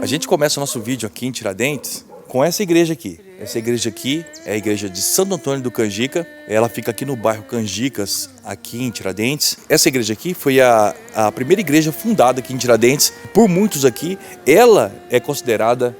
A gente começa o nosso vídeo aqui em Tiradentes com essa igreja aqui. Essa igreja aqui é a igreja de Santo Antônio do Canjica. Ela fica aqui no bairro Canjicas, aqui em Tiradentes. Essa igreja aqui foi a primeira igreja fundada aqui em Tiradentes. Por muitos aqui, ela é considerada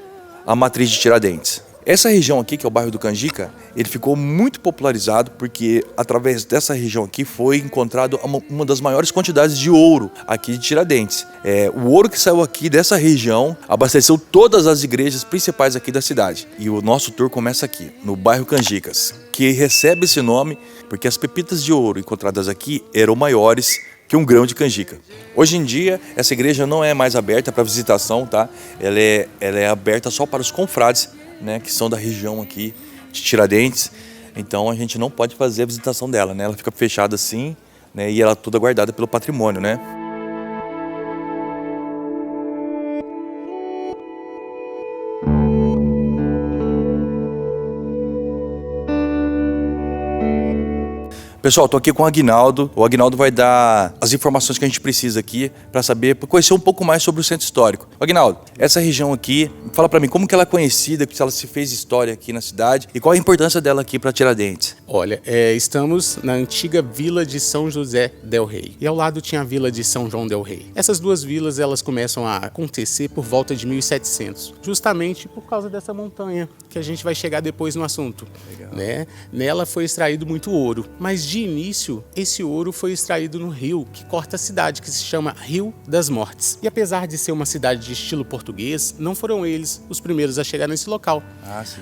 a matriz de Tiradentes. Essa região aqui, que é o bairro do Canjica, ele ficou muito popularizado porque através dessa região aqui foi encontrado uma das maiores quantidades de ouro aqui de Tiradentes. O ouro que saiu aqui dessa região abasteceu todas as igrejas principais aqui da cidade. E o nosso tour começa aqui, no bairro Canjicas, que recebe esse nome porque as pepitas de ouro encontradas aqui eram maiores que um grão de canjica. Hoje em dia, essa igreja não é mais aberta para visitação, tá? Ela é aberta só para os confrades, né, que são da região aqui de Tiradentes. Então a gente não pode fazer a visitação dela, né? Ela fica fechada assim, né, e ela é toda guardada pelo patrimônio, né? Pessoal, estou aqui com o Aguinaldo. O Aguinaldo vai dar as informações que a gente precisa aqui para saber, para conhecer um pouco mais sobre o centro histórico. Aguinaldo, essa região aqui, fala para mim como que ela é conhecida, se ela se fez história aqui na cidade e qual a importância dela aqui para Tiradentes. Olha, estamos na antiga vila de São José del Rei e ao lado tinha a vila de São João del Rei. Essas duas vilas elas começam a acontecer por volta de 1700, justamente por causa dessa montanha que a gente vai chegar depois no assunto. Legal. Né? Nela foi extraído muito ouro, mas de início, esse ouro foi extraído no rio que corta a cidade, que se chama Rio das Mortes. E apesar de ser uma cidade de estilo português, não foram eles os primeiros a chegar nesse local.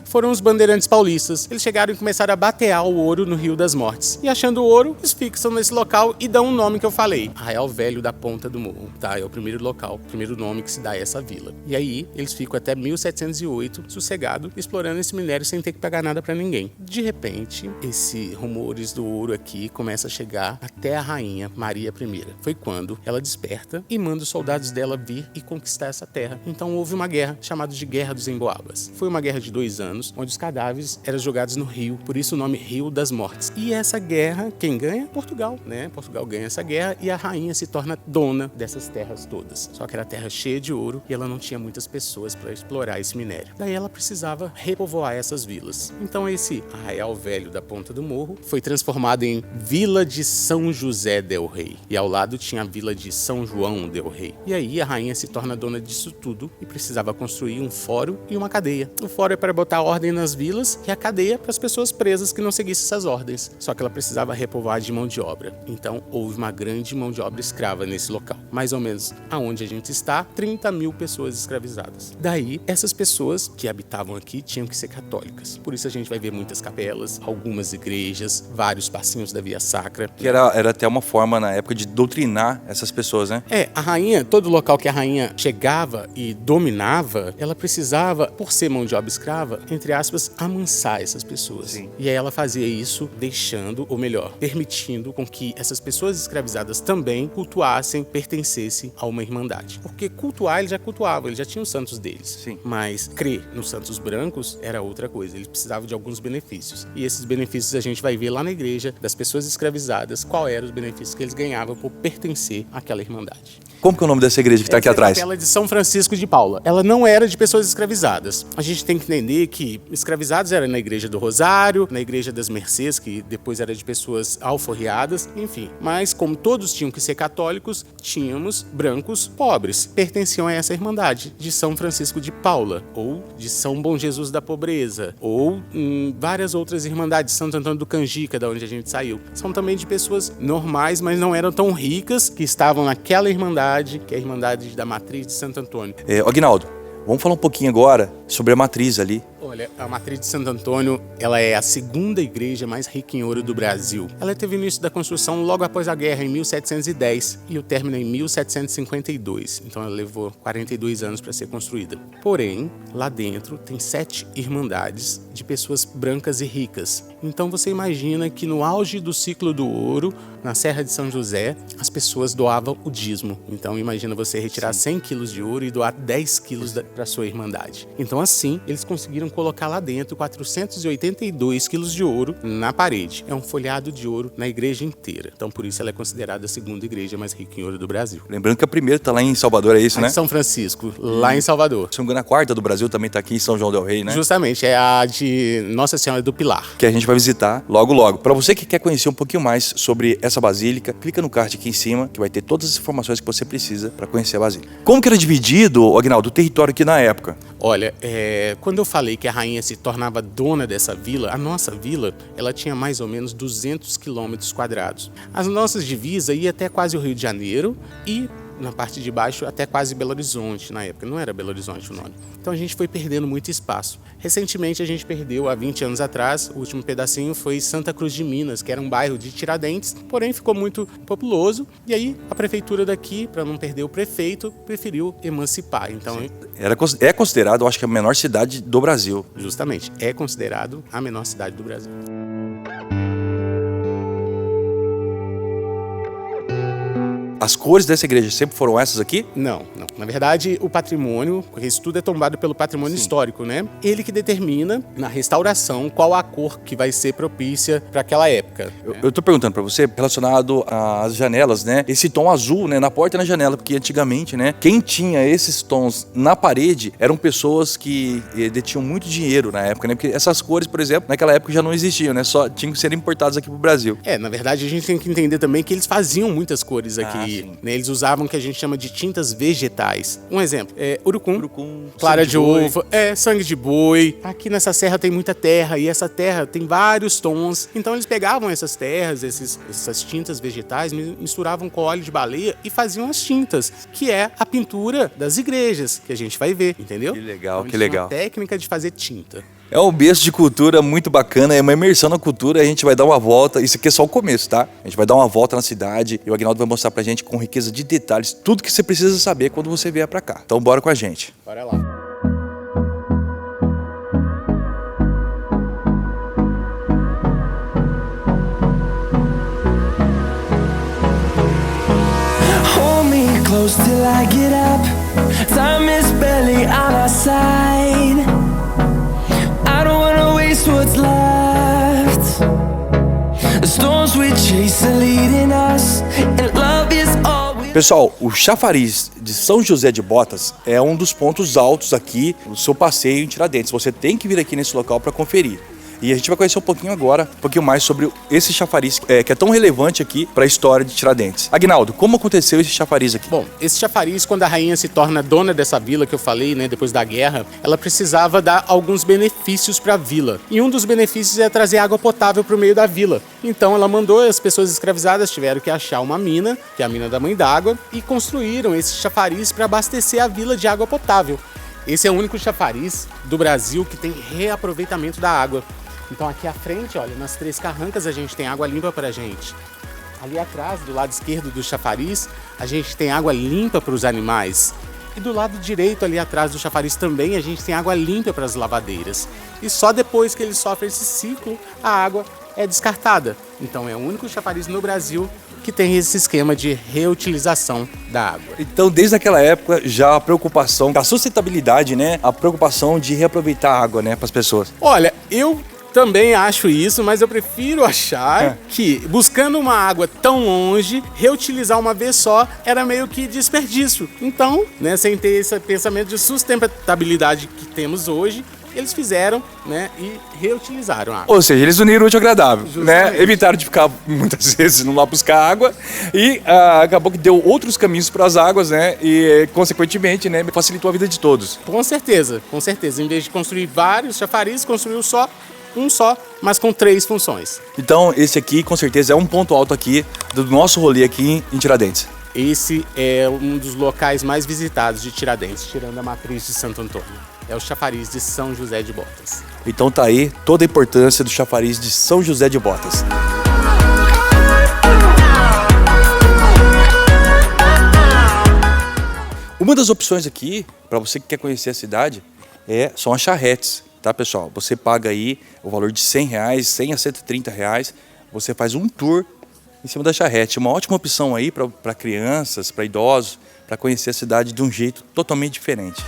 Foram os bandeirantes paulistas. Eles chegaram e começaram a batear o ouro no Rio das Mortes. E achando o ouro, eles fixam nesse local e dão um nome que eu falei. Arraial Velho da Ponta do Morro. Tá? É o primeiro local, o primeiro nome que se dá a essa vila. E aí, eles ficam até 1708, sossegado, explorando esse minério sem ter que pagar nada pra ninguém. De repente, esses rumores do ouro aqui começa a chegar até a rainha Maria I. Foi quando ela desperta e manda os soldados dela vir e conquistar essa terra. Então houve uma guerra chamada de Guerra dos Emboabas. Foi uma guerra de 2 anos, onde os cadáveres eram jogados no rio, por isso o nome Rio das Mortes. E essa guerra, quem ganha? Portugal, né? Portugal ganha essa guerra e a rainha se torna dona dessas terras todas. Só que era terra cheia de ouro e ela não tinha muitas pessoas para explorar esse minério. Daí ela precisava repovoar essas vilas. Então esse Arraial Velho da Ponta do Morro foi transformado em Vila de São José del Rei. E ao lado tinha a Vila de São João del Rei. E aí a rainha se torna dona disso tudo e precisava construir um fórum e uma cadeia. O fórum é para botar ordem nas vilas e a cadeia para as pessoas presas que não seguissem essas ordens. Só que ela precisava repovoar de mão de obra. Então houve uma grande mão de obra escrava nesse local. Mais ou menos aonde a gente está, 30 mil pessoas escravizadas. Daí, essas pessoas que habitavam aqui tinham que ser católicas. Por isso a gente vai ver muitas capelas, algumas igrejas, vários passinhos da Via Sacra. Que era até uma forma na época de doutrinar essas pessoas, né? A rainha, todo local que a rainha chegava e dominava, ela precisava, por ser mão de obra escrava, entre aspas, amansar essas pessoas. Sim. E aí ela fazia isso deixando, ou melhor, permitindo com que essas pessoas escravizadas também cultuassem, pertencessem a uma irmandade. Porque cultuar, eles já cultuavam, eles já tinham os santos deles. Sim. Mas crer nos santos brancos era outra coisa, eles precisavam de alguns benefícios. E esses benefícios a gente vai ver lá na igreja das pessoas escravizadas, qual eram os benefícios que eles ganhavam por pertencer àquela irmandade. Como que é o nome dessa igreja que está aqui atrás? Essa é a capela de São Francisco de Paula. Ela não era de pessoas escravizadas. A gente tem que entender que escravizados era na igreja do Rosário, na igreja das Mercês, que depois era de pessoas alforriadas, enfim. Mas como todos tinham que ser católicos, tínhamos brancos pobres. Pertenciam a essa irmandade de São Francisco de Paula, ou de São Bom Jesus da Pobreza, ou várias outras irmandades, Santo Antônio do Canjica, da onde a gente saiu. São também de pessoas normais, mas não eram tão ricas, que estavam naquela irmandade, que é a Irmandade da Matriz de Santo Antônio. Aguinaldo, vamos falar um pouquinho agora sobre a matriz ali. Olha, a Matriz de Santo Antônio, ela é a segunda igreja mais rica em ouro do Brasil. Ela teve início da construção logo após a guerra, em 1710, e o término em 1752. Então ela levou 42 anos para ser construída. Porém, lá dentro tem 7 irmandades de pessoas brancas e ricas. Então você imagina que no auge do ciclo do ouro, na Serra de São José, as pessoas doavam o dízimo. Então imagina você retirar 100 quilos de ouro e doar 10 quilos para sua irmandade. Então assim, eles conseguiram colocar lá dentro 482 quilos de ouro na parede. É um folhado de ouro na igreja inteira. Então por isso ela é considerada a segunda igreja mais rica em ouro do Brasil. Lembrando que a primeira está lá em Salvador, é isso, né? Em São Francisco, lá em Salvador. Se não me engano, a quarta do Brasil também está aqui em São João del Rei, né? Justamente, é a de Nossa Senhora do Pilar. Que a gente vai visitar logo logo. Para você que quer conhecer um pouquinho mais sobre essa basílica, clica no card aqui em cima, que vai ter todas as informações que você precisa para conhecer a basílica. Como que era dividido, Aguinaldo, o território aqui na época? Olha, quando eu falei que a rainha se tornava dona dessa vila, a nossa vila, ela tinha mais ou menos 200 quilômetros quadrados. As nossas divisas iam até quase o Rio de Janeiro e na parte de baixo até quase Belo Horizonte, na época, não era Belo Horizonte o nome. Então a gente foi perdendo muito espaço. Recentemente a gente perdeu, há 20 anos atrás, o último pedacinho foi Santa Cruz de Minas, que era um bairro de Tiradentes, porém ficou muito populoso, e aí a prefeitura daqui, para não perder o prefeito, preferiu emancipar. Então, é considerado, eu acho que a menor cidade do Brasil. Justamente, é considerado a menor cidade do Brasil. As cores dessa igreja sempre foram essas aqui? Não. Na verdade, o patrimônio, porque isso tudo é tombado pelo patrimônio histórico, né? Ele que determina, na restauração, qual a cor que vai ser propícia para aquela época. Eu tô perguntando para você, relacionado às janelas, né? Esse tom azul, né? Na porta e na janela, porque antigamente, né? Quem tinha esses tons na parede eram pessoas que detinham muito dinheiro na época, né? Porque essas cores, por exemplo, naquela época já não existiam, né? Só tinham que ser importadas aqui pro Brasil. Na verdade, a gente tem que entender também que eles faziam muitas cores aqui. Né? Eles usavam o que a gente chama de tintas vegetais. Um exemplo, urucum, clara de ovo, sangue de boi. Aqui nessa serra tem muita terra e essa terra tem vários tons. Então eles pegavam essas terras, essas tintas vegetais, misturavam com óleo de baleia e faziam as tintas, que é a pintura das igrejas, que a gente vai ver, entendeu? Que legal, então, que legal. Uma técnica de fazer tinta. É um berço de cultura muito bacana, é uma imersão na cultura, a gente vai dar uma volta, isso aqui é só o começo, tá? A gente vai dar uma volta na cidade e o Aguinaldo vai mostrar pra gente com riqueza de detalhes, tudo que você precisa saber quando você vier pra cá. Então bora com a gente. Bora lá. Hold me close till I get up. Time is barely on our side. I don't wanna waste what's left. The storms we chase are leading us, and love is all we... Pessoal, o chafariz de São José de Botas é um dos pontos altos aqui no seu passeio em Tiradentes. Você tem que vir aqui nesse local para conferir. E a gente vai conhecer um pouquinho mais sobre esse chafariz que é tão relevante aqui para a história de Tiradentes. Aguinaldo, como aconteceu esse chafariz aqui? Bom, esse chafariz, quando a rainha se torna dona dessa vila que eu falei, né, depois da guerra, ela precisava dar alguns benefícios para a vila. E um dos benefícios é trazer água potável para o meio da vila. Então ela mandou, as pessoas escravizadas tiveram que achar uma mina, que é a mina da Mãe d'Água, e construíram esse chafariz para abastecer a vila de água potável. Esse é o único chafariz do Brasil que tem reaproveitamento da água. Então aqui à frente, olha, nas 3 carrancas a gente tem água limpa pra gente. Ali atrás, do lado esquerdo do chafariz, a gente tem água limpa para os animais. E do lado direito, ali atrás do chafariz também, a gente tem água limpa para as lavadeiras. E só depois que ele sofre esse ciclo, a água é descartada. Então é o único chafariz no Brasil que tem esse esquema de reutilização da água. Então, desde aquela época, já a preocupação da sustentabilidade, né? A preocupação de reaproveitar a água, né, para as pessoas. Olha, eu também acho isso, mas eu prefiro achar que, buscando uma água tão longe, reutilizar uma vez só era meio que desperdício. Então, né, sem ter esse pensamento de sustentabilidade que temos hoje, eles fizeram, né, e reutilizaram a água. Ou seja, eles uniram o útil ao agradável, Justamente. né? Evitaram de ficar muitas vezes não lá buscar água e acabou que deu outros caminhos para as águas, né? E consequentemente, né, facilitou a vida de todos. Com certeza, com certeza. Em vez de construir vários chafarizes, construiu só um só, mas com 3 funções. Então, esse aqui, com certeza, é um ponto alto aqui do nosso rolê aqui em Tiradentes. Esse é um dos locais mais visitados de Tiradentes, tirando a matriz de Santo Antônio. É o chafariz de São José de Botas. Então tá aí toda a importância do chafariz de São José de Botas. Uma das opções aqui, para você que quer conhecer a cidade, são as charretes, tá, pessoal? Você paga aí o valor de R$100, 100 a R$130, você faz um tour em cima da charrete. Uma ótima opção aí para crianças, para idosos, para conhecer a cidade de um jeito totalmente diferente.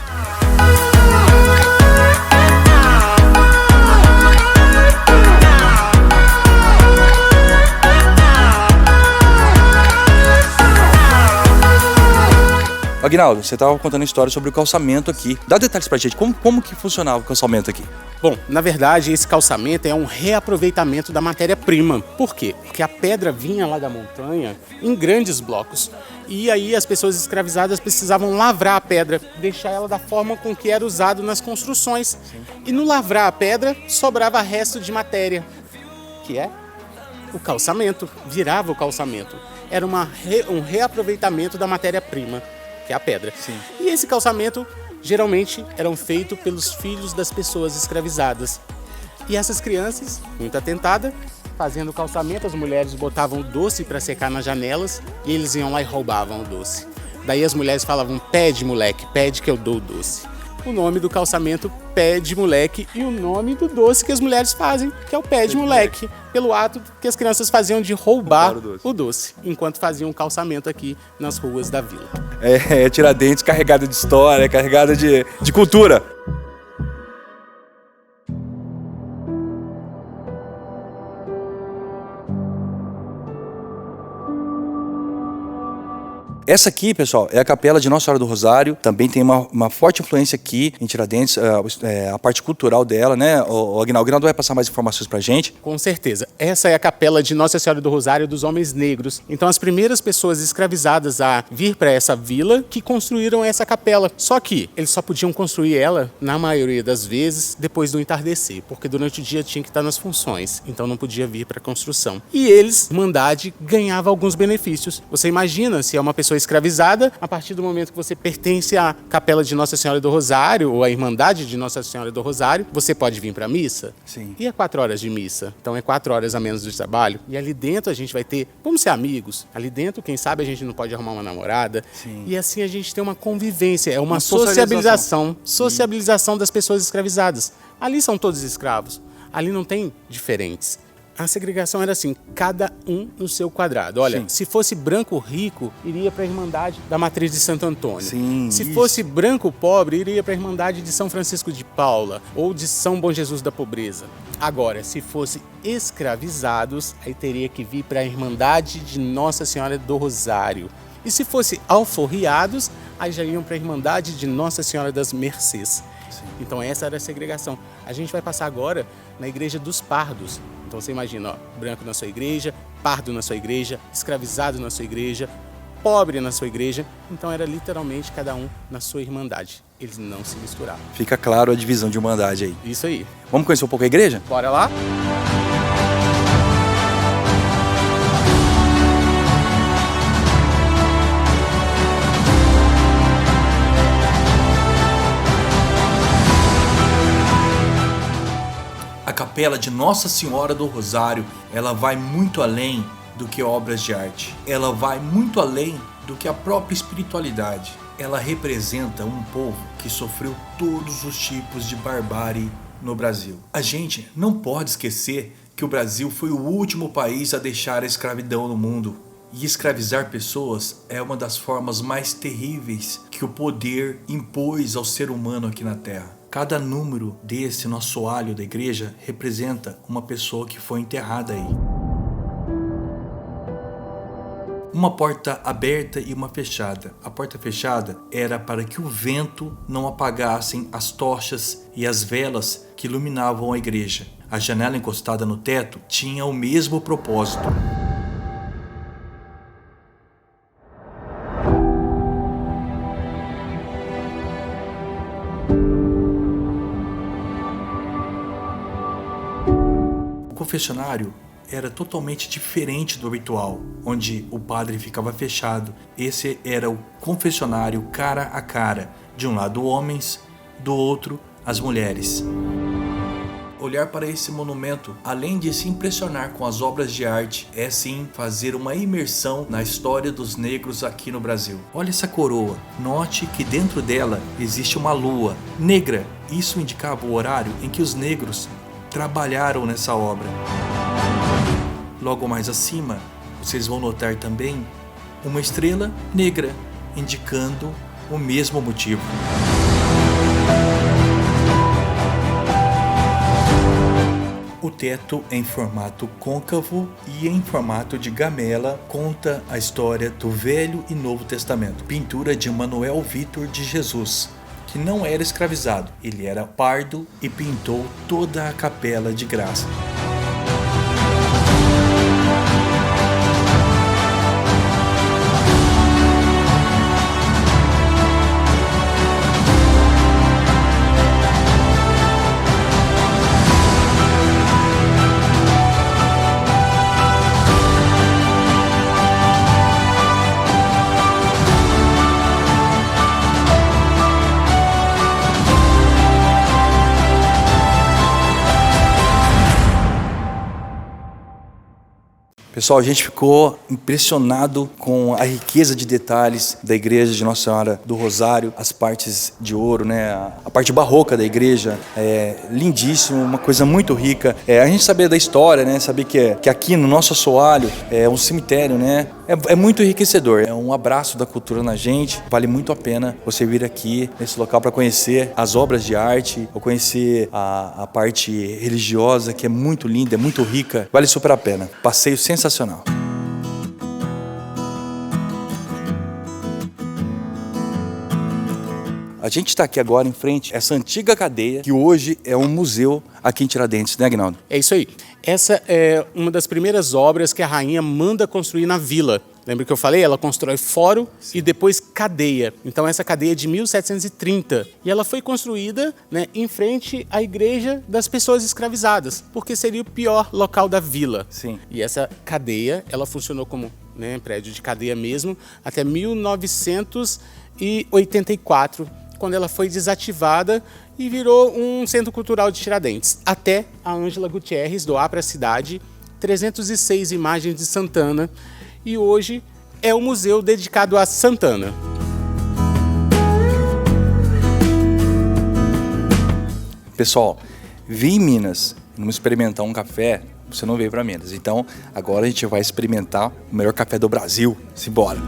Aguinaldo, você estava contando a história sobre o calçamento aqui. Dá detalhes pra gente, como que funcionava o calçamento aqui? Bom, na verdade, esse calçamento é um reaproveitamento da matéria-prima. Por quê? Porque a pedra vinha lá da montanha em grandes blocos. E aí as pessoas escravizadas precisavam lavrar a pedra, deixar ela da forma com que era usado nas construções. Sim. E no lavrar a pedra, sobrava resto de matéria, que é o calçamento, virava o calçamento. Era um reaproveitamento da matéria-prima, que é a pedra. Sim. E esse calçamento geralmente eram feitos pelos filhos das pessoas escravizadas. E essas crianças, muito atentadas, fazendo o calçamento, as mulheres botavam o doce para secar nas janelas e eles iam lá e roubavam o doce. Daí as mulheres falavam: pede, moleque, pede que eu dou o doce. O nome do calçamento, pé de moleque, e o nome do doce que as mulheres fazem, que é o pé de moleque, pelo ato que as crianças faziam de roubar o doce, enquanto faziam um calçamento aqui nas ruas da vila. Tiradentes carregada de história, carregada de cultura. Essa aqui, pessoal, é a capela de Nossa Senhora do Rosário. Também tem uma forte influência aqui em Tiradentes, a parte cultural dela, né? O Aguinaldo vai passar mais informações pra gente. Com certeza. Essa é a capela de Nossa Senhora do Rosário dos Homens Negros. Então, as primeiras pessoas escravizadas a vir para essa vila que construíram essa capela. Só que eles só podiam construir ela, na maioria das vezes, depois do entardecer, porque durante o dia tinha que estar nas funções, então não podia vir para a construção. E eles, Irmandade, ganhava alguns benefícios. Você imagina se é uma pessoa escravizada, a partir do momento que você pertence à capela de Nossa Senhora do Rosário, ou à Irmandade de Nossa Senhora do Rosário, você pode vir para a missa. Sim. E é 4 horas de missa, então é 4 horas a menos de trabalho. E ali dentro a gente vai ter, vamos ser amigos, ali dentro, quem sabe a gente não pode arrumar uma namorada. Sim. E assim a gente tem uma convivência, é uma sociabilização das pessoas escravizadas. Ali são todos escravos, ali não tem diferentes. A segregação era assim, cada um no seu quadrado. Olha, se fosse branco rico, iria para a Irmandade da Matriz de Santo Antônio. Sim, se fosse branco pobre, iria para a Irmandade de São Francisco de Paula ou de São Bom Jesus da Pobreza. Agora, se fosse escravizados, aí teria que vir para a Irmandade de Nossa Senhora do Rosário. E se fosse alforriados, aí já iam para a Irmandade de Nossa Senhora das Mercês. Então essa era a segregação. A gente vai passar agora na Igreja dos Pardos. Então você imagina, ó, branco na sua igreja, pardo na sua igreja, escravizado na sua igreja, pobre na sua igreja. Então era literalmente cada um na sua irmandade. Eles não se misturavam. Fica claro a divisão de irmandade aí. Isso aí. Vamos conhecer um pouco a igreja? Bora lá? A capela de Nossa Senhora do Rosário, ela vai muito além do que obras de arte. Ela vai muito além do que a própria espiritualidade. ela representa um povo que sofreu todos os tipos de barbárie no Brasil. A gente não pode esquecer que o Brasil foi o último país a deixar a escravidão no mundo. E escravizar pessoas é uma das formas mais terríveis que o poder impôs ao ser humano aqui na Terra. Cada número desse nosso assoalho da igreja representa uma pessoa que foi enterrada aí. Uma porta aberta e uma fechada. A porta fechada era para que o vento não apagasse as tochas e as velas que iluminavam a igreja. A janela encostada no teto tinha o mesmo propósito. O confessionário era totalmente diferente do habitual, onde o padre ficava fechado. Esse era o confessionário cara a cara, de um lado homens, do outro as mulheres. Olhar para esse monumento, além de se impressionar com as obras de arte, é sim fazer uma imersão na história dos negros aqui no Brasil. Olha essa coroa, note que dentro dela existe uma lua negra. Isso indicava o horário em que os negros trabalharam nessa obra. Logo mais acima, vocês vão notar também uma estrela negra, indicando o mesmo motivo. O teto em formato côncavo e em formato de gamela conta a história do Velho e Novo Testamento. Pintura de Manuel Vitor de Jesus, que não era escravizado. Ele era pardo e pintou toda a capela de graça. Pessoal, a gente ficou impressionado com a riqueza de detalhes da igreja de Nossa Senhora do Rosário, as partes de ouro, né? A parte barroca da igreja é lindíssimo, uma coisa muito rica. A gente saber da história, né? Saber que aqui no nosso assoalho é um cemitério, né? É muito enriquecedor, é um abraço da cultura na gente. Vale muito a pena você vir aqui nesse local para conhecer as obras de arte, ou conhecer a parte religiosa, que é muito linda, é muito rica. Vale super a pena. Passeio sensacional. A gente está aqui agora em frente a essa antiga cadeia, que hoje é um museu aqui em Tiradentes, né, Aguinaldo? É isso aí. Essa é uma das primeiras obras que a rainha manda construir na vila. Lembra que eu falei? Ela constrói fórum e depois cadeia. Então essa cadeia é de 1730. E ela foi construída, né, em frente à igreja das pessoas escravizadas, porque seria o pior local da vila. Sim. E essa cadeia, ela funcionou como, né, prédio de cadeia mesmo, até 1984, quando ela foi desativada e virou um centro cultural de Tiradentes. Até a Ângela Gutierrez doar para a cidade 306 imagens de Santana, e hoje é um museu dedicado a Santana. Pessoal, vim em Minas, não experimentar um café, você não veio para Minas. Então, agora a gente vai experimentar o melhor café do Brasil. Simbora!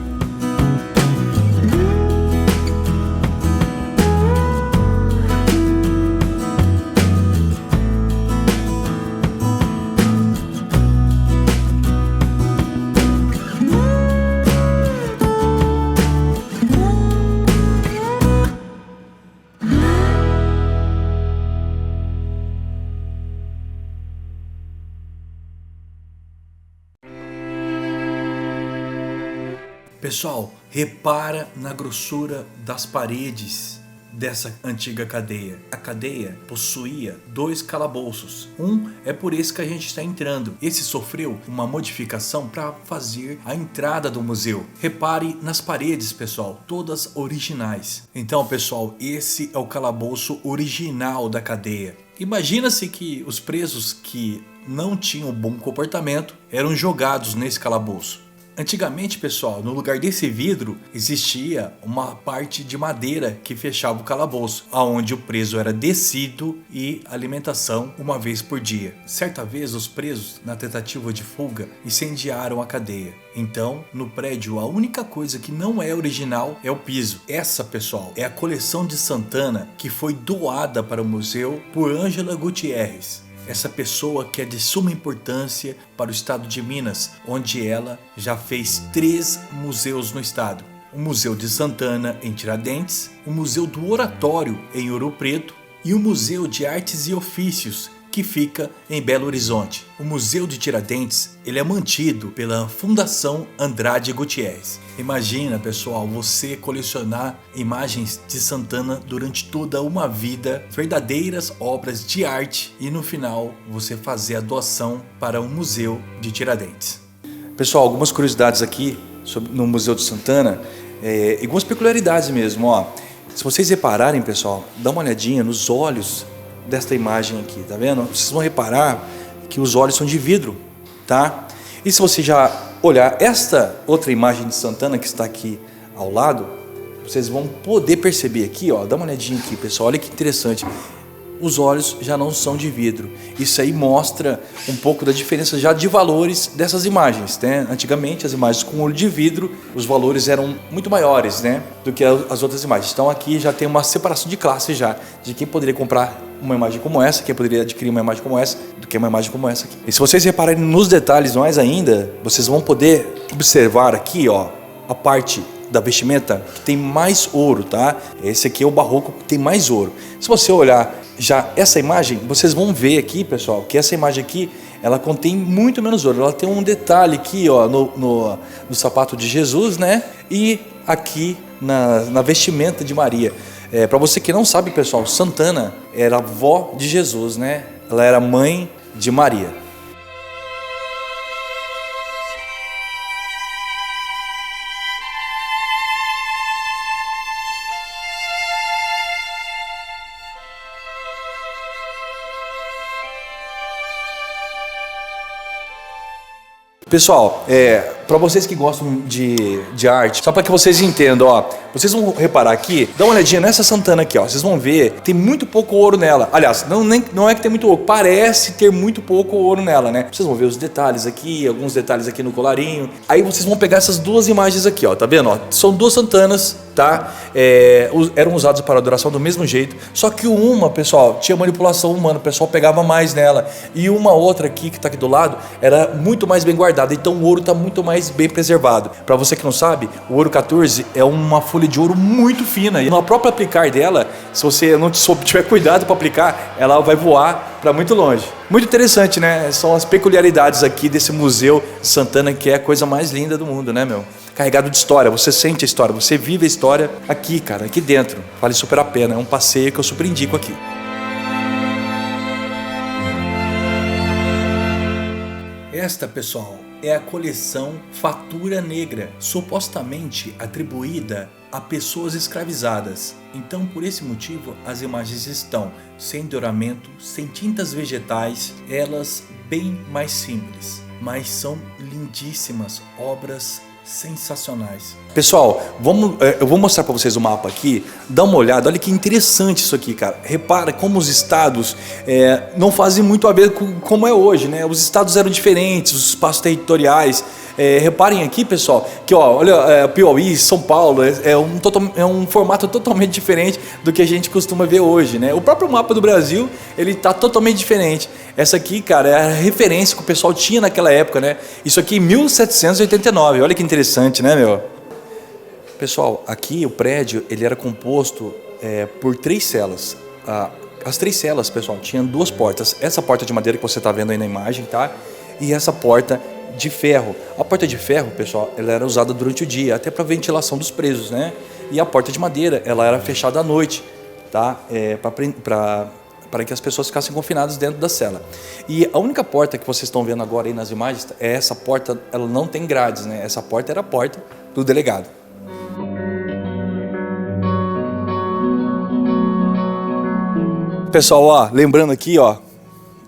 Pessoal, repara na grossura das paredes dessa antiga cadeia. A cadeia possuía 2 calabouços. Um é por esse que a gente está entrando. Esse sofreu uma modificação para fazer a entrada do museu. Repare nas paredes, pessoal, todas originais. Então, pessoal, esse é o calabouço original da cadeia. Imagina-se que os presos que não tinham bom comportamento eram jogados nesse calabouço. Antigamente, pessoal, no lugar desse vidro existia uma parte de madeira que fechava o calabouço, onde o preso era descido e alimentação uma vez por dia. Certa vez, os presos, na tentativa de fuga, incendiaram a cadeia. Então, no prédio, a única coisa que não é original é o piso. Essa, pessoal, é a coleção de Santana que foi doada para o museu por Ângela Gutierrez. Essa pessoa que é de suma importância para o estado de Minas, onde ela já fez 3 museus no estado. O Museu de Santana, em Tiradentes, o Museu do Oratório, em Ouro Preto, e o Museu de Artes e Ofícios, que fica em Belo Horizonte. O Museu de Tiradentes, ele é mantido pela Fundação Andrade Gutierrez. Imagina, pessoal, você colecionar imagens de Santana durante toda uma vida, verdadeiras obras de arte, e no final você fazer a doação para o Museu de Tiradentes. Pessoal, algumas curiosidades aqui no Museu de Santana, algumas peculiaridades mesmo. Ó. Se vocês repararem, pessoal, dá uma olhadinha nos olhos desta imagem aqui, tá vendo? Vocês vão reparar que os olhos são de vidro, tá? E se você já olhar esta outra imagem de Santana que está aqui ao lado, vocês vão poder perceber aqui, ó, dá uma olhadinha aqui, pessoal, olha que interessante. Os olhos já não são de vidro. Isso aí mostra um pouco da diferença já de valores dessas imagens, né? Antigamente, as imagens com olho de vidro, os valores eram muito maiores, né, do que as outras imagens. Então aqui já tem uma separação de classe já, de quem poderia comprar uma imagem como essa, quem poderia adquirir uma imagem como essa, do que uma imagem como essa aqui. E se vocês repararem nos detalhes mais ainda, vocês vão poder observar aqui, ó, a parte da vestimenta que tem mais ouro, tá? Esse aqui é o barroco que tem mais ouro. Se você olhar já essa imagem, vocês vão ver aqui, pessoal, que essa imagem aqui, ela contém muito menos ouro. Ela tem um detalhe aqui, ó, no sapato de Jesus, né? E aqui na vestimenta de Maria. Para você que não sabe, pessoal, Santana era avó de Jesus, né? Ela era mãe de Maria. Pessoal, para vocês que gostam de arte, só para que vocês entendam, ó, vocês vão reparar aqui, dá uma olhadinha nessa Santana aqui, ó, vocês vão ver, tem muito pouco ouro nela. Aliás, não é que tem muito ouro, parece ter muito pouco ouro nela, né? Vocês vão ver os detalhes aqui, alguns detalhes aqui no colarinho. Aí vocês vão pegar essas duas imagens aqui, ó, tá vendo? Ó, são 2 Santanas, tá? Eram usados para adoração do mesmo jeito, só que uma, pessoal, tinha manipulação humana, o pessoal pegava mais nela, e uma outra aqui, que tá aqui do lado, era muito mais bem guardada, então o ouro tá muito mais bem preservado. Para você que não sabe, o ouro 14 é uma folha de ouro muito fina, e no próprio aplicar dela, se você não tiver cuidado para aplicar, ela vai voar para muito longe. Muito interessante, né? São as peculiaridades aqui desse Museu de Santana, que é a coisa mais linda do mundo, né, meu? Carregado de história, você sente a história, você vive a história aqui, cara, aqui dentro. Vale super a pena, é um passeio que eu super indico aqui. Esta, pessoal, é a coleção Fatura Negra, supostamente atribuída a pessoas escravizadas. Então, por esse motivo, as imagens estão sem douramento, sem tintas vegetais, elas bem mais simples, mas são lindíssimas, obras sensacionais. Pessoal, eu vou mostrar para vocês o mapa aqui, dá uma olhada, olha que interessante isso aqui, cara. Repara como os estados não fazem muito a ver com como é hoje, né? Os estados eram diferentes, os espaços territoriais. Reparem aqui, pessoal, que ó, olha, Piauí, São Paulo, é um formato totalmente diferente do que a gente costuma ver hoje, né? O próprio mapa do Brasil, ele tá totalmente diferente. Essa aqui, cara, é a referência que o pessoal tinha naquela época, né? Isso aqui em 1789, olha que interessante, né, meu? Pessoal, aqui o prédio, ele era composto por 3 celas. As 3 celas, pessoal, tinham 2 portas. Essa porta de madeira que você tá vendo aí na imagem, tá? E essa porta de ferro. A porta de ferro, pessoal, ela era usada durante o dia, até para ventilação dos presos, né? E a porta de madeira, ela era fechada à noite, tá? Para que as pessoas ficassem confinadas dentro da cela. E a única porta que vocês estão vendo agora aí nas imagens, essa porta, ela não tem grades, né? Essa porta era a porta do delegado. Pessoal, ó, lembrando aqui, ó,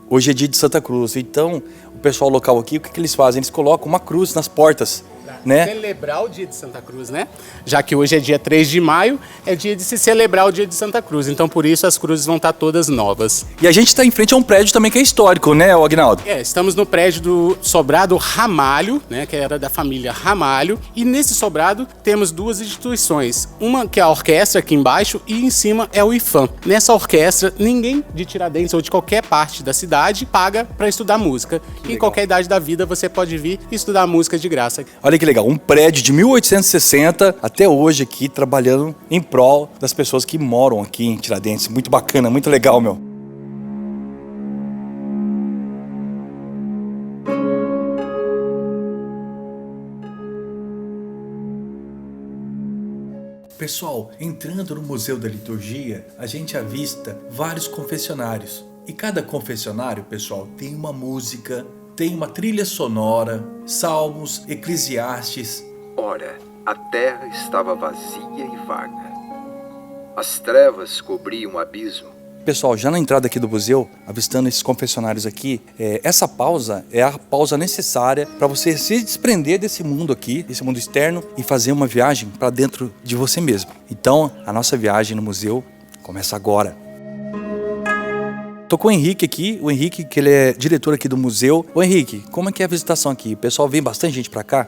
hoje é dia de Santa Cruz, então o pessoal local aqui, o que eles fazem? Eles colocam uma cruz nas portas né? Celebrar o dia de Santa Cruz, né? Já que hoje é dia 3 de maio, é dia de se celebrar o dia de Santa Cruz. Então, por isso, as cruzes vão estar todas novas. E a gente está em frente a um prédio também que é histórico, né, Aguinaldo? Estamos no prédio do sobrado Ramalho, né? Que era da família Ramalho. E nesse sobrado temos duas instituições. Uma que é a orquestra aqui embaixo e em cima é o IFAM. Nessa orquestra, ninguém de Tiradentes ou de qualquer parte da cidade paga para estudar música. Em qualquer idade da vida você pode vir e estudar música de graça. Olha que legal, um prédio de 1860 até hoje aqui trabalhando em prol das pessoas que moram aqui em Tiradentes. Muito bacana, muito legal, meu. Pessoal, entrando no Museu da Liturgia, a gente avista vários confessionários. E cada confessionário, pessoal, tem uma música, tem uma trilha sonora, salmos, eclesiastes. Ora, a terra estava vazia e vaga. As trevas cobriam o abismo. Pessoal, já na entrada aqui do museu, avistando esses confessionários aqui, essa pausa é a pausa necessária para você se desprender desse mundo aqui, desse mundo externo, e fazer uma viagem para dentro de você mesmo. Então, a nossa viagem no museu começa agora. Tô com o Henrique aqui, o Henrique, que ele é diretor aqui do museu. Ô Henrique, como é que é a visitação aqui? O pessoal vem bastante gente para cá?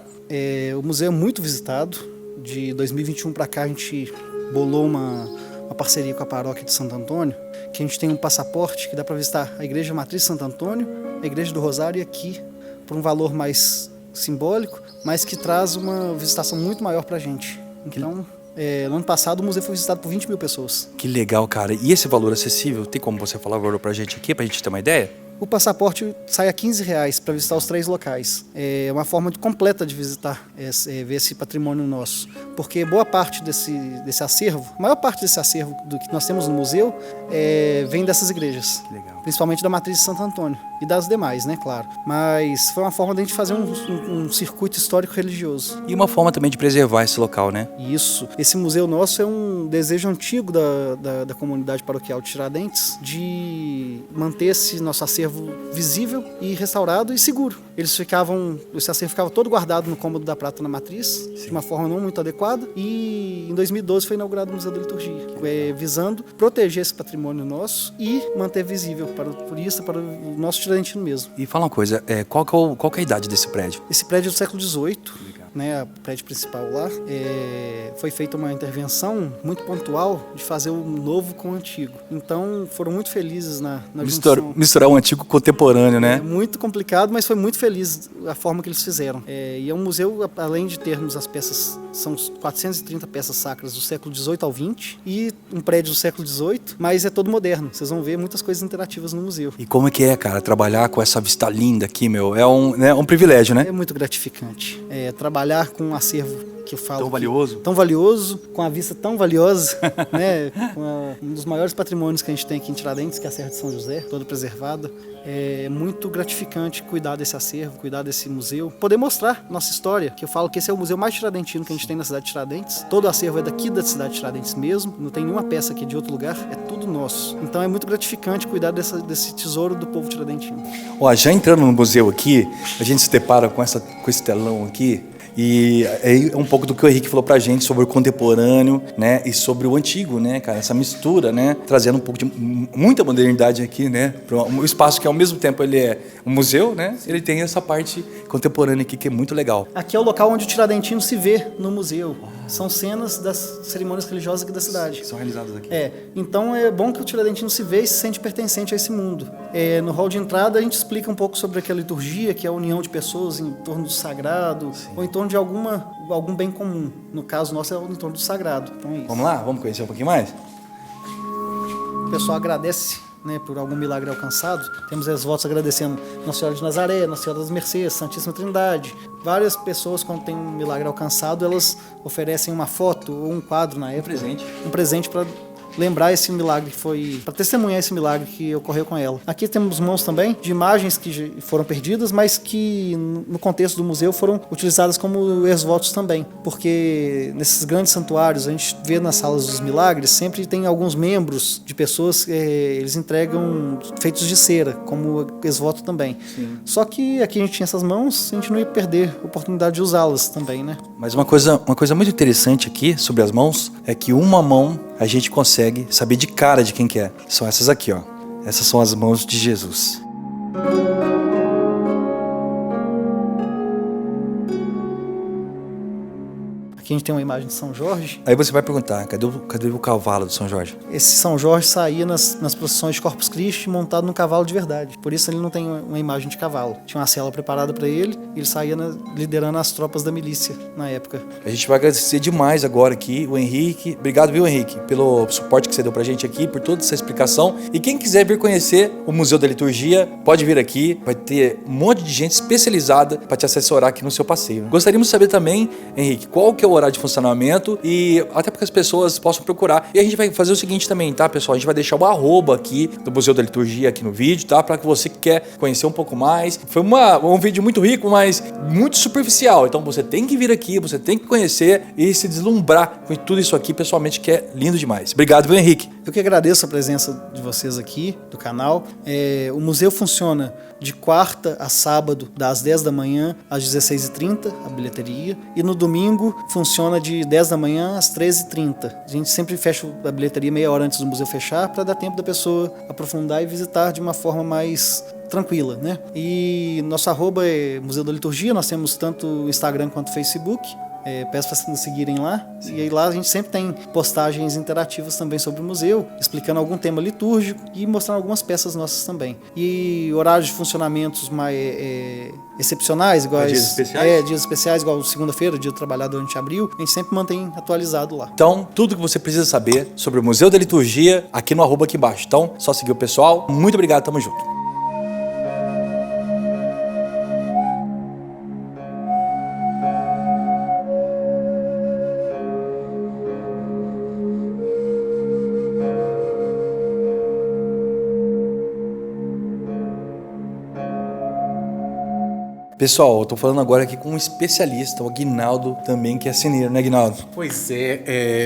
O museu é muito visitado. De 2021 para cá a gente bolou uma parceria com a paróquia de Santo Antônio, que a gente tem um passaporte que dá para visitar a Igreja Matriz de Santo Antônio, a Igreja do Rosário e aqui, por um valor mais simbólico, mas que traz uma visitação muito maior para a gente. Então, no ano passado o museu foi visitado por 20 mil pessoas. Que legal, cara. E esse valor acessível, tem como você falar o valor pra gente aqui, pra gente ter uma ideia? O passaporte sai a R$15 para visitar os 3 locais. É uma forma completa de visitar, ver esse patrimônio nosso. Porque boa parte desse acervo, a maior parte desse acervo do que nós temos no museu, vem dessas igrejas. Legal. Principalmente da Matriz de Santo Antônio. E das demais, né, claro. Mas foi uma forma de a gente fazer um circuito histórico-religioso. E uma forma também de preservar esse local, né? Isso. Esse museu nosso é um desejo antigo da comunidade paroquial de Tiradentes de manter esse nosso acervo visível e restaurado e seguro. Esse acervo ficava todo guardado no cômodo da Prata na Matriz, de uma forma não muito adequada, e em 2012 foi inaugurado o Museu da Liturgia, visando proteger esse patrimônio nosso e manter visível para o turista, para o nosso tiradentino mesmo. E fala uma coisa, qual que é a idade desse prédio? Esse prédio é do século XVIII, né, o prédio principal lá, foi feita uma intervenção muito pontual de fazer o novo com o antigo. Então foram muito felizes na junção. Misturar o antigo com o contemporâneo, né? É muito complicado, mas foi muito feliz a forma que eles fizeram. E é um museu, além de termos as peças, são 430 peças sacras do século XVIII ao XX e um prédio do século XVIII, mas é todo moderno. Vocês vão ver muitas coisas interativas no museu. E como é que é, cara, trabalhar com essa vista linda aqui, meu? É um privilégio, né? É muito gratificante. Trabalhar com um acervo que eu falo tão valioso, com a vista tão valiosa, né? Com um dos maiores patrimônios que a gente tem aqui em Tiradentes, que é a Serra de São José, toda preservada. É muito gratificante cuidar desse acervo, cuidar desse museu, poder mostrar nossa história, que eu falo que esse é o museu mais tiradentino que a gente tem na cidade de Tiradentes. Todo o acervo é daqui da cidade de Tiradentes mesmo, não tem nenhuma peça aqui de outro lugar, é tudo nosso. Então é muito gratificante cuidar desse tesouro do povo tiradentino. Ó, já entrando no museu aqui, a gente se depara com esse telão aqui. E é um pouco do que o Henrique falou pra gente sobre o contemporâneo, né, e sobre o antigo, né, cara, essa mistura, né, trazendo um pouco de muita modernidade aqui, né, para um espaço que ao mesmo tempo ele é um museu, né, ele tem essa parte contemporânea aqui que é muito legal. Aqui é o local onde o tiradentino se vê no museu. São cenas das cerimônias religiosas aqui da cidade. Que são realizadas aqui. Então é bom que o tiradentino se vê e se sente pertencente a esse mundo. No hall de entrada a gente explica um pouco sobre aquela liturgia, que é a união de pessoas em torno do sagrado, sim, ou em torno de algum bem comum. No caso nosso é em torno do sagrado. Então é isso. Vamos lá? Vamos conhecer um pouquinho mais? O pessoal agradece, né, por algum milagre alcançado. Temos os votos agradecendo Nossa Senhora de Nazaré, Nossa Senhora das Mercês, Santíssima Trindade. Várias pessoas, quando tem um milagre alcançado, elas oferecem uma foto ou um quadro na época. Um presente. Um presente para lembrar esse milagre que foi, para testemunhar esse milagre que ocorreu com ela. Aqui temos mãos também de imagens que foram perdidas, mas que no contexto do museu foram utilizadas como ex-votos também, porque nesses grandes santuários a gente vê nas salas dos milagres sempre tem alguns membros de pessoas que eles entregam feitos de cera, como ex-voto também. Sim. Só que aqui a gente tinha essas mãos, a gente não ia perder a oportunidade de usá-las também, né? Mas uma coisa muito interessante aqui sobre as mãos é que uma mão a gente consegue saber de cara de quem que é. São essas aqui, ó. Essas são as mãos de Jesus. Aqui a gente tem uma imagem de São Jorge. Aí você vai perguntar, cadê o cavalo de São Jorge? Esse São Jorge saía nas procissões de Corpus Christi montado num cavalo de verdade. Por isso ele não tem uma imagem de cavalo. Tinha uma cela preparada para ele e ele saía liderando as tropas da milícia na época. A gente vai agradecer demais agora aqui o Henrique. Obrigado, viu, Henrique, pelo suporte que você deu pra gente aqui, por toda essa explicação. E quem quiser vir conhecer o Museu da Liturgia, pode vir aqui. Vai ter um monte de gente especializada para te assessorar aqui no seu passeio. Gostaríamos de saber também, Henrique, qual que é o horário de funcionamento e até para que as pessoas possam procurar. E a gente vai fazer o seguinte também, tá, pessoal? A gente vai deixar o arroba aqui do Museu da Liturgia aqui no vídeo, tá? Para que você que quer conhecer um pouco mais. Foi um vídeo muito rico, mas muito superficial. Então você tem que vir aqui, você tem que conhecer e se deslumbrar com tudo isso aqui pessoalmente, que é lindo demais. Obrigado, viu, Henrique? Eu que agradeço a presença de vocês aqui, do canal. O museu funciona de quarta a sábado, das 10 da manhã às 16h30, a bilheteria. E no domingo funciona de 10 da manhã às 13h30. A gente sempre fecha a bilheteria meia hora antes do museu fechar, para dar tempo da pessoa aprofundar e visitar de uma forma mais tranquila, né? E nosso arroba é Museu da Liturgia, nós temos tanto Instagram quanto Facebook. Peço para nos seguirem lá. Sim. E aí lá a gente sempre tem postagens interativas também sobre o museu, explicando algum tema litúrgico e mostrando algumas peças nossas também. E horários de funcionamentos mais excepcionais, igual dias especiais? Dias especiais, igual segunda-feira, dia do trabalhador durante abril, a gente sempre mantém atualizado lá. Então, tudo que você precisa saber sobre o Museu da Liturgia, aqui no arroba aqui embaixo. Então, só seguir o pessoal. Muito obrigado, tamo junto. Pessoal, eu tô falando agora aqui com um especialista, o Aguinaldo também, que é cineiro, né, Aguinaldo? Pois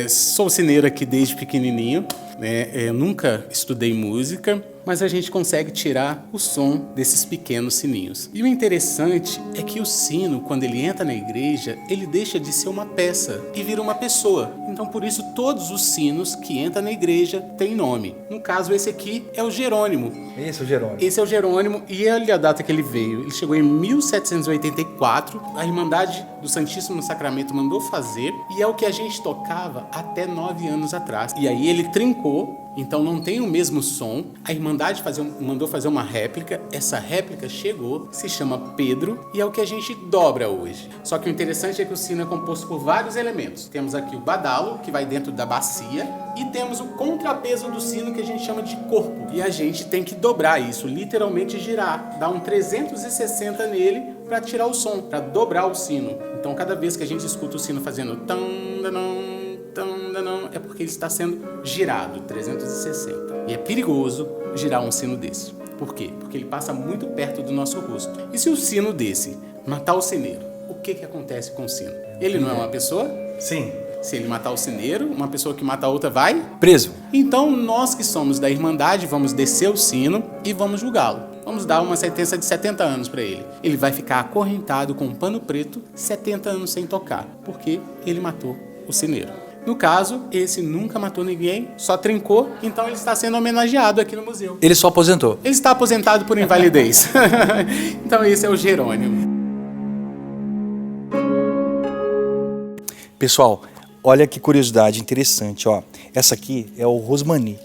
sou cineiro aqui desde pequenininho, né? Eu nunca estudei música, mas a gente consegue tirar o som desses pequenos sininhos. E o interessante é que o sino, quando ele entra na igreja, ele deixa de ser uma peça e vira uma pessoa. Então, por isso, todos os sinos que entram na igreja têm nome. No caso, esse aqui é o Jerônimo. Esse é o Jerônimo. Esse é o Jerônimo e olha a data que ele veio. Ele chegou em 1784, a Irmandade do Santíssimo Sacramento mandou fazer e é o que a gente tocava até 9 anos atrás. E aí ele trincou. Então não tem o mesmo som. A Irmandade mandou fazer uma réplica. Essa réplica chegou, se chama Pedro e é o que a gente dobra hoje. Só que o interessante é que o sino é composto por vários elementos. Temos aqui o badalo, que vai dentro da bacia, e temos o contrapeso do sino, que a gente chama de corpo. E a gente tem que dobrar isso, literalmente girar, dar um 360 nele para tirar o som, para dobrar o sino. Então cada vez que a gente escuta o sino fazendo tam, danam, é porque ele está sendo girado 360. E é perigoso girar um sino desse. Por quê? Porque ele passa muito perto do nosso rosto. E se o sino desse matar o sineiro, o que acontece com o sino? Ele não é uma pessoa? Sim. Se ele matar o sineiro, uma pessoa que mata a outra vai? Preso. Então nós que somos da Irmandade vamos descer o sino e vamos julgá-lo. Vamos dar uma sentença de 70 anos para ele. Ele vai ficar acorrentado com um pano preto 70 anos sem tocar, porque ele matou o sineiro. No caso, esse nunca matou ninguém, só trincou, então ele está sendo homenageado aqui no museu. Ele só aposentou? Ele está aposentado por invalidez. Então esse é o Jerônimo. Pessoal, olha que curiosidade interessante, ó. Essa aqui é o rosmani.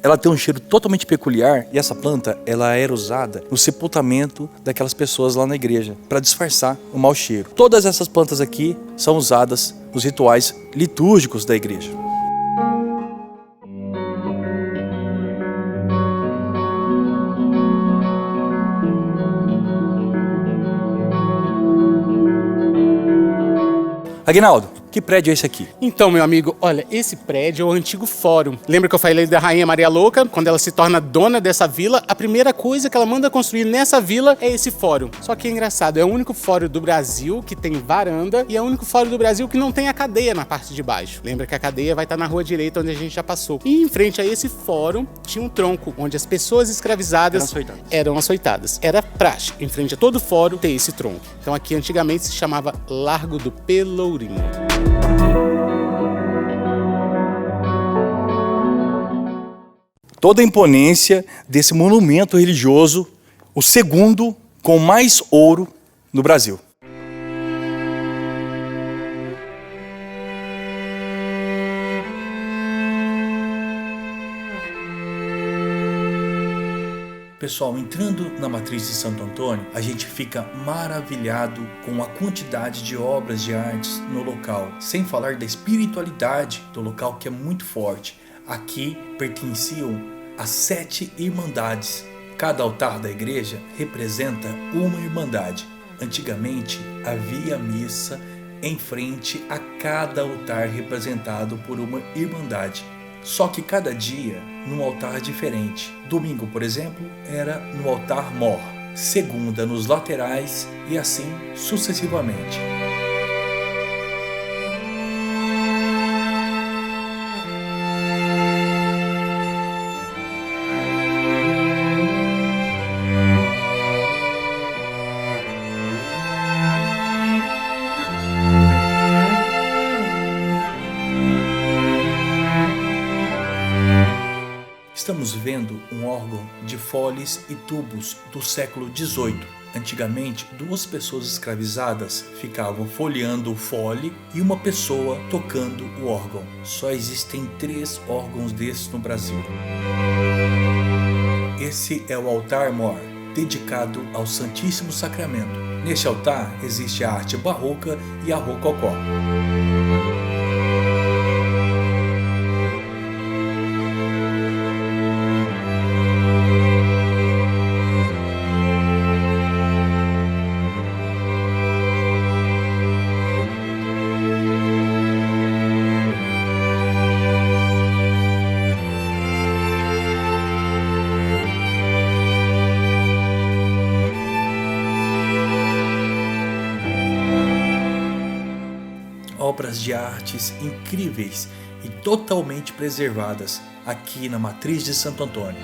Ela tem um cheiro totalmente peculiar e essa planta ela era usada no sepultamento daquelas pessoas lá na igreja para disfarçar o mau cheiro. Todas essas plantas aqui são usadas nos rituais litúrgicos da igreja. Aguinaldo, o Que prédio é esse aqui? Então, meu amigo, olha, esse prédio é o antigo fórum. Lembra que eu falei da Rainha Maria Louca? Quando ela se torna dona dessa vila, a primeira coisa que ela manda construir nessa vila é esse fórum. Só que é engraçado, é o único fórum do Brasil que tem varanda e é o único fórum do Brasil que não tem a cadeia na parte de baixo. Lembra que a cadeia vai estar na rua direita, onde a gente já passou. E em frente a esse fórum tinha um tronco, onde as pessoas escravizadas eram açoitadas. Era praxe, em frente a todo o fórum, ter esse tronco. Então aqui antigamente se chamava Largo do Pelourinho. Toda a imponência desse monumento religioso, o segundo com mais ouro no Brasil. Pessoal, entrando na Matriz de Santo Antônio, a gente fica maravilhado com a quantidade de obras de artes no local, sem falar da espiritualidade do local, que é muito forte. Aqui pertenciam a 7 irmandades. Cada altar da igreja representa uma irmandade. Antigamente havia missa em frente a cada altar representado por uma irmandade. Só que cada dia num altar diferente. Domingo, por exemplo, era no altar mor, segunda nos laterais e assim sucessivamente. Estamos vendo um órgão de foles e tubos do século XVIII. Antigamente, 2 pessoas escravizadas ficavam folheando o fole e uma pessoa tocando o órgão. Só existem 3 órgãos desses no Brasil. Esse é o altar mor, dedicado ao Santíssimo Sacramento. Neste altar existe a arte barroca e a rococó. Obras de artes incríveis e totalmente preservadas aqui na Matriz de Santo Antônio.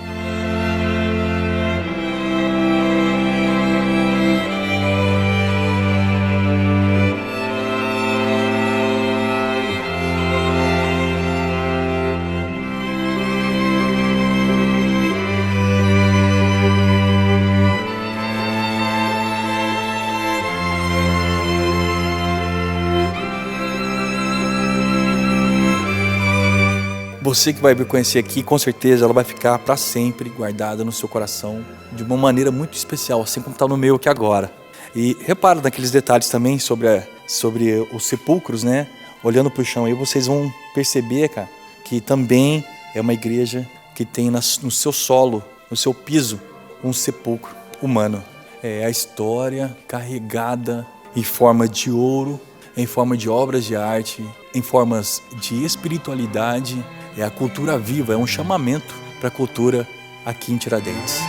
Você que vai me conhecer aqui, com certeza ela vai ficar para sempre guardada no seu coração de uma maneira muito especial, assim como está no meu aqui agora. E repara naqueles detalhes também sobre os sepulcros, né? Olhando para o chão aí, vocês vão perceber, cara, que também é uma igreja que tem no seu solo, no seu piso, um sepulcro humano. É a história carregada em forma de ouro, em forma de obras de arte, em formas de espiritualidade. É a cultura viva, é um chamamento para a cultura aqui em Tiradentes.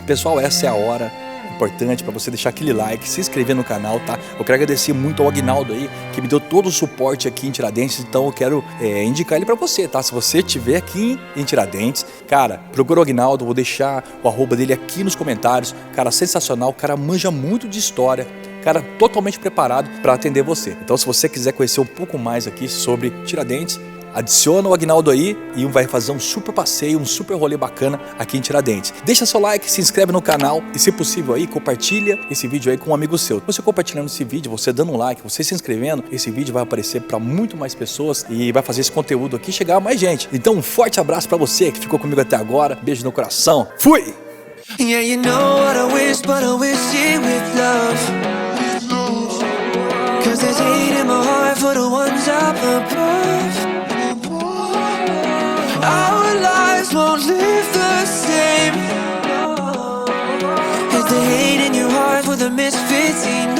Pessoal, essa é a hora importante para você deixar aquele like, se inscrever no canal, tá? Eu quero agradecer muito ao Aguinaldo aí, que me deu todo o suporte aqui em Tiradentes, então eu quero indicar ele para você, tá? Se você estiver aqui em Tiradentes, cara, procura o Aguinaldo, vou deixar o arroba dele aqui nos comentários. Cara, sensacional, o cara manja muito de história, cara totalmente preparado para atender você. Então, se você quiser conhecer um pouco mais aqui sobre Tiradentes, adiciona o Aguinaldo aí e vai fazer um super passeio, um super rolê bacana aqui em Tiradentes. Deixa seu like, se inscreve no canal e, se possível, aí compartilha esse vídeo aí com um amigo seu. Você compartilhando esse vídeo, você dando um like, você se inscrevendo, esse vídeo vai aparecer para muito mais pessoas e vai fazer esse conteúdo aqui chegar a mais gente. Então, um forte abraço para você que ficou comigo até agora. Beijo no coração. Fui! Yeah, you know what I wish, but I wish it with love. 'Cause there's hate in my heart for the ones up above. Our lives won't live the same. Is the hate in your heart for the misfits in